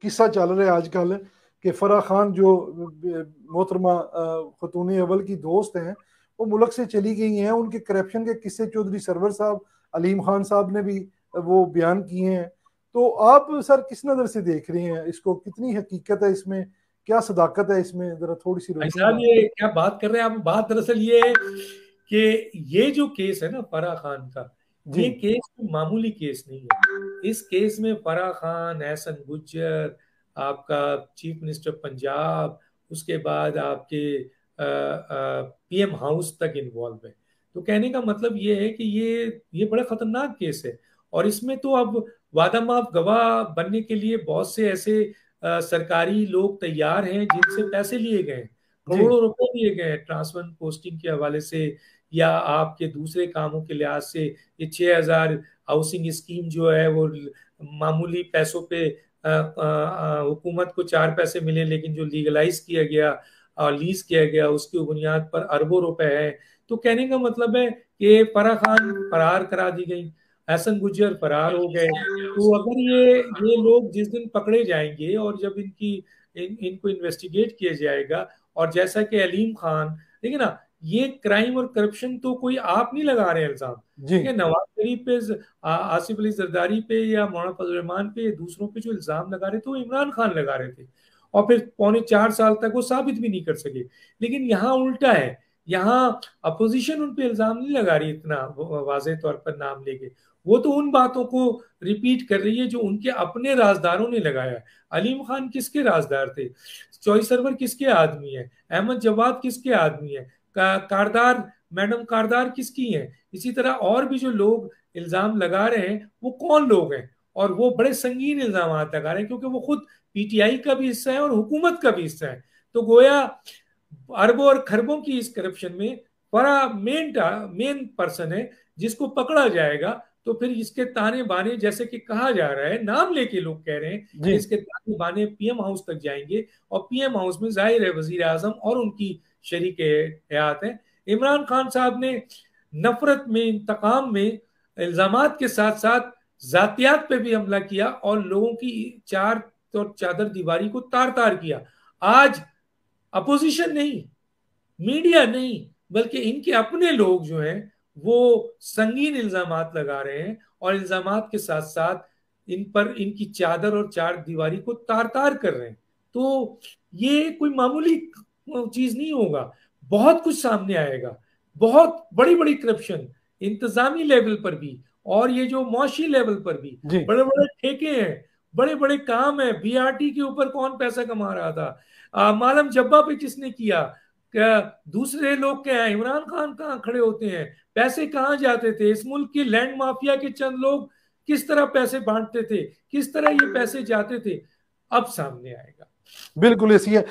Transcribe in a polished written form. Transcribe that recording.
किस्सा चल रहा है आजकल कि फराह खान जो मोहतरमा खतून अव्वल की दोस्त हैं, वो मुल्क से चली गई हैं। उनके करप्शन के किस्से चौधरी सरवर साहब, अलीम खान साहब ने भी वो बयान किए हैं। तो आप सर किस नज़र से देख रहे हैं इसको, कितनी हकीकत है इसमें, क्या सदाकत है इसमें, जरा थोड़ी सी भाई रोशनी साहब, डाल। ये क्या बात कर रहे हैं आप? बात दरअसल ये है कि ये जो केस है ना फराह खान का, जी। ये केस कोई मामूली केस नहीं है। इस केस में फराह खान, एहसन गुज्जर, आपका चीफ मिनिस्टर पंजाब, उसके बाद आपके पीएम हाउस तक इन्वॉल्व है। तो कहने का मतलब ये है कि ये बड़ा खतरनाक केस है। और इसमें तो अब वादा माफ गवाह बनने के लिए बहुत से ऐसे सरकारी लोग तैयार हैं जिनसे पैसे लिए गए हैं, जी। करोड़ों रुपए लिए गए हैं ट्रांसफर पोस्टिंग के हवाले से या आपके दूसरे कामों के लिहाज से। ये 6,000 हाउसिंग स्कीम जो है वो मामूली पैसों पे हुकूमत को 4 पैसे मिले, लेकिन जो लीगलाइज किया गया और लीज किया गया उसकी बुनियाद पर अरबों रुपए है। तो कहने का मतलब है कि फराह खान फरार करा दी गई, एहसन गुज्जर फरार हो गए। तो अगर ये लोग जिस दिन पकड़े जाएंगे और जब इनको इन्वेस्टिगेट किया जाएगा, और जैसा कि अलीम खान, देखिए ना, ये क्राइम और करप्शन तो कोई आप नहीं लगा रहे हैं इल्जाम। जी। ठीक है, नवाज शरीफ पे, आसिफ अली जरदारी पे या मौलाना फजल रहमान पे, दूसरों पे जो इल्जाम लगा रहे थे वो इमरान खान लगा रहे थे, और फिर 3.25 साल तक वो साबित भी नहीं कर सके। लेकिन यहाँ उल्टा है, यहाँ अपोजिशन उन पे इल्जाम नहीं लगा रही इतना वाज़ेह तौर पर नाम लेके। वो तो उन बातों को रिपीट कर रही है जो उनके अपने राजदारों ने लगाया है। अलीम खान किसके राजदार थे? चॉइस सर्वर किसके आदमी है? अहमद जवाद किसके आदमी है? कारदार, मैडम कारदार किसकी है? इसी तरह और भी जो लोग इल्जाम लगा रहे हैं वो कौन लोग हैं? और वो बड़े संगीन इल्जाम लगा रहे हैं क्योंकि वो खुद पीटीआई का भी हिस्सा है और हुकूमत का भी हिस्सा है। तो गोया अरबों और खरबों की इस करप्शन में बड़ा मेन पर्सन है। जिसको पकड़ा जाएगा तो फिर इसके ताने बाने, जैसे कि कहा जा रहा है, नाम लेके लोग कह रहे हैं जी। कि इसके ताने बाने पीएम हाउस तक जाएंगे। और पीएम हाउस में जाहिर है वजीर आजम और उनकी शरीक हयात है। इमरान खान साहब ने नफरत में, इंतकाम में, इल्जामात के साथ साथ जातियात पे भी हमला किया और लोगों की चार और चादर दीवारी को तार तार किया। आज अपोजिशन नहीं, मीडिया नहीं, बल्कि इनके अपने लोग जो हैं वो संगीन इल्जामात लगा रहे हैं और इल्जामात के साथ साथ इन पर इनकी चादर और चार दीवारी को तार तार कर रहे हैं। तो ये कोई मामूली चीज नहीं होगा, बहुत कुछ सामने आएगा। बहुत बड़ी बड़ी करप्शन इंतजामी लेवल पर भी, और ये जो मौशी लेवल पर भी जी। बड़े बड़े ठेके हैं, बड़े बड़े काम है। बीआरटी के ऊपर कौन पैसा कमा रहा था? मालम जब्बा पे किसने किया? क्या दूसरे लोग क्या है? इमरान खान कहाँ खड़े होते हैं? पैसे कहाँ जाते थे? इस मुल्क की लैंड माफिया के चंद लोग किस तरह पैसे बांटते थे, किस तरह ये पैसे जाते थे, अब सामने आएगा। बिल्कुल ऐसी है।